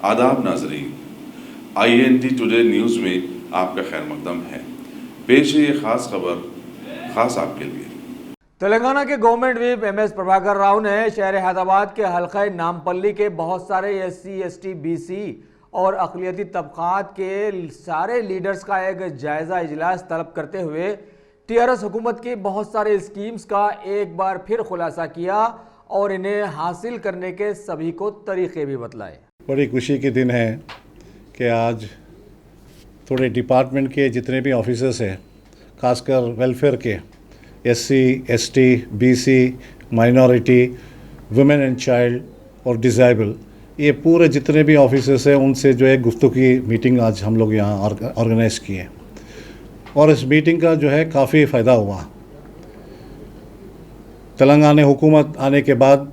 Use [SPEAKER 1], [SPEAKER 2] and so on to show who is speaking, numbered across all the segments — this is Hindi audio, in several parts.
[SPEAKER 1] आदाब नाजरीन, INT टुडे न्यूज़ में आपका खैर मकदम है। पेश है ये खास खबर खास आपके लिए।
[SPEAKER 2] तेलंगाना के government whip MS Prabhakar Rao ने शहर हैदराबाद के हल्का नामपल्ली के बहुत सारे SC ST BC और अक़लियती तबक़ात के सारे लीडर्स का एक जायज़ा इजलास तलब करते हुए TRS हुकूमत की बहुत सारे स्कीम्स का एक बार फिर खुलासा किया और इन्हें हासिल करने के सभी को तरीक़े भी बतलाए।
[SPEAKER 3] बड़ी खुशी के दिन है कि आज थोड़े डिपार्टमेंट के जितने भी ऑफिसर्स हैं, खासकर वेलफेयर के SC ST BC minority women and child और डिज़ेबल, ये पूरे जितने भी ऑफिसर्स हैं उनसे जो है गुफ्तगू की मीटिंग आज हम लोग यहाँ ऑर्गेनाइज़ किए और इस मीटिंग का जो है काफ़ी फ़ायदा हुआ। तेलंगाना हुकूमत आने के बाद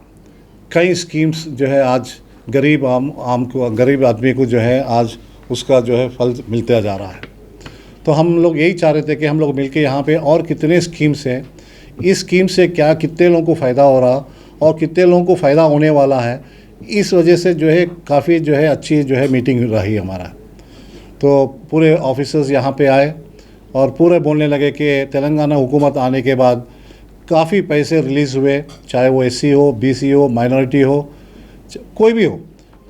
[SPEAKER 3] कई स्कीम्स जो है आज गरीब आदमी को जो है आज उसका जो है फल मिलता जा रहा है। तो हम लोग यही चाह रहे थे कि हम लोग मिलके यहाँ पे और कितने स्कीम्स हैं, इस स्कीम से क्या कितने लोगों को फ़ायदा हो रहा और कितने लोगों को फ़ायदा होने वाला है, इस वजह से जो है काफ़ी जो है अच्छी जो है मीटिंग रही हमारा। तो पूरे ऑफिसर्स यहाँ पे आए और पूरे बोलने लगे कि तेलंगाना हुकूमत आने के बाद काफ़ी पैसे रिलीज़ हुए, चाहे वो SC हो BC हो माइनॉरिटी हो कोई भी हो,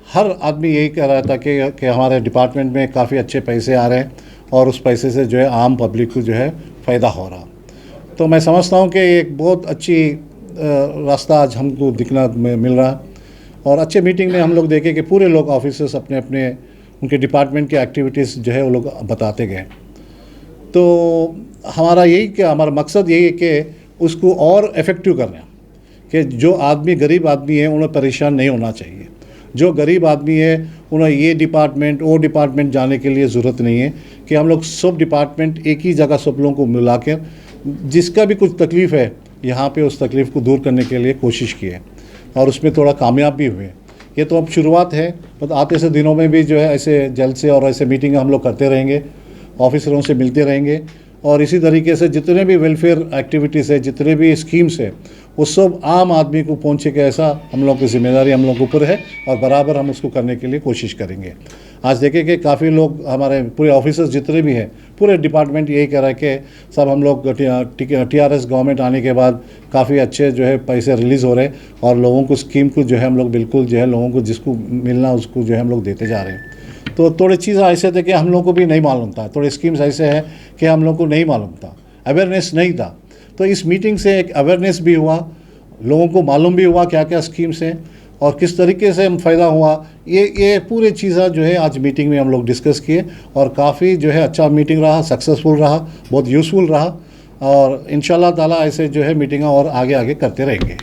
[SPEAKER 3] हर आदमी यही कह रहा था कि हमारे डिपार्टमेंट में काफ़ी अच्छे पैसे आ रहे हैं और उस पैसे से जो है आम पब्लिक को जो है फ़ायदा हो रहा। तो मैं समझता हूँ कि एक बहुत अच्छी रास्ता आज हमको दिखना मिल रहा और अच्छे मीटिंग में हम लोग देखे कि पूरे लोग ऑफिसर्स अपने अपने उनके डिपार्टमेंट के एक्टिविटीज़ जो है वो लोग बताते गए। तो हमारा मकसद यही है कि उसको और इफ़ेक्टिव करना, कि जो आदमी गरीब आदमी है उन्हें परेशान नहीं होना चाहिए। जो गरीब आदमी है उन्हें ये डिपार्टमेंट वो डिपार्टमेंट जाने के लिए ज़रूरत नहीं है कि हम लोग सब डिपार्टमेंट एक ही जगह सब लोगों को मिलाकर जिसका भी कुछ तकलीफ़ है यहाँ पे उस तकलीफ़ को दूर करने के लिए कोशिश की है और उसमें थोड़ा कामयाब भी हुए। ये तो अब शुरुआत है, तो आते से दिनों में भी जो है ऐसे जल्द से और ऐसे मीटिंग हम लोग करते रहेंगे, ऑफिसरों से मिलते रहेंगे और इसी तरीके से जितने भी वेलफेयर एक्टिविटीज़ है, जितने भी स्कीम्स है, वो सब आम आदमी को पहुँचे कि ऐसा हम लोग की जिम्मेदारी हम लोग के ऊपर है और बराबर हम उसको करने के लिए कोशिश करेंगे। आज देखें कि काफ़ी लोग हमारे पूरे ऑफिसर्स जितने भी हैं, पूरे डिपार्टमेंट यही कह रहा है कि सब हम लोग TRS गवर्नमेंट आने के बाद काफ़ी अच्छे जो है पैसे रिलीज़ हो रहे और लोगों को स्कीम को जो है हम लोग बिल्कुल जो है लोगों को जिसको मिलना उसको जो है हम लोग देते जा रहे हैं। तो थोड़ी चीज़ें ऐसे थे कि हम लोग को भी नहीं मालूम था, थोड़े स्कीम्स ऐसे हैं कि हम लोग को नहीं मालूम था, अवेयरनेस नहीं था। तो इस मीटिंग से एक अवेयरनेस भी हुआ, लोगों को मालूम भी हुआ क्या क्या स्कीम्स हैं और किस तरीके से हम फ़ायदा हुआ। ये पूरी चीज़ें जो है आज मीटिंग में हम लोग डिस्कस किए और काफ़ी जो है अच्छा मीटिंग रहा, सक्सेसफुल रहा, बहुत यूज़फुल रहा और इंशाल्लाह ताला ऐसे जो है मीटिंग और आगे आगे करते रहेंगे।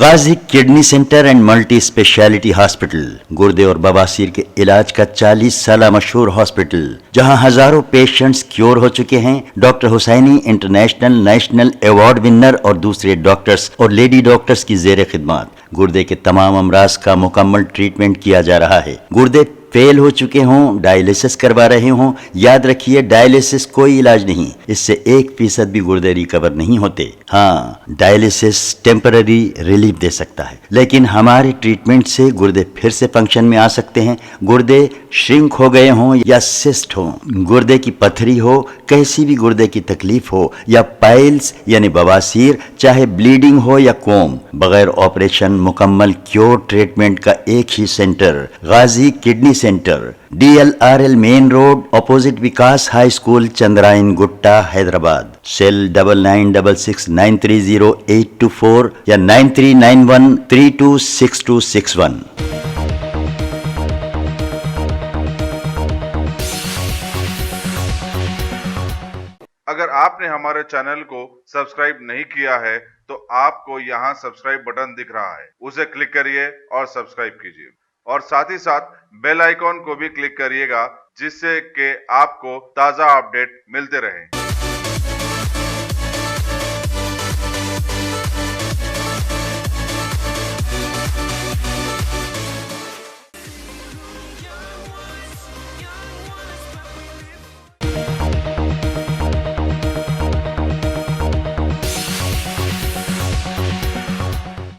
[SPEAKER 4] Ghazi kidney center and multi specialty hospital गुर्दे और बवासीर के इलाज का 40 साल मशहूर हॉस्पिटल, जहां हजारों पेशेंट्स क्योर हो चुके हैं। Doctor Husaini international national award winner और दूसरे डॉक्टर्स और लेडी डॉक्टर्स की जेर खिदमत गुर्दे के तमाम अमराज का मुकम्मल ट्रीटमेंट किया जा रहा है। गुर्दे फेल हो चुके हों, डायलिसिस करवा रहे हों, याद रखिए डायलिसिस कोई इलाज नहीं, इससे 1% भी गुर्दे रिकवर नहीं होते। हाँ, डायलिसिस टेम्पररी रिलीफ दे सकता है, लेकिन हमारे ट्रीटमेंट से गुर्दे फिर से फंक्शन में आ सकते हैं। गुर्दे श्रिंक हो गए हों या सिस्ट हो, गुर्दे की पथरी हो, कैसी भी गुर्दे की तकलीफ हो या पाइल्स यानी बवासीर, चाहे ब्लीडिंग हो या कोम, बगैर ऑपरेशन मुकम्मल क्योर ट्रीटमेंट का एक ही center, Ghazi kidney center, DLRL main road opposite Vikas high school, Chandrayan Gutta, Hyderabad. Cell 9966930824 या 9391326261।
[SPEAKER 1] अगर आपने हमारे चैनल को सब्सक्राइब नहीं किया है तो आपको यहाँ सब्सक्राइब बटन दिख रहा है, उसे क्लिक करिए और सब्सक्राइब कीजिए और साथ ही साथ बेल आइकॉन को भी क्लिक करिएगा, जिससे कि आपको ताज़ा अपडेट मिलते रहें।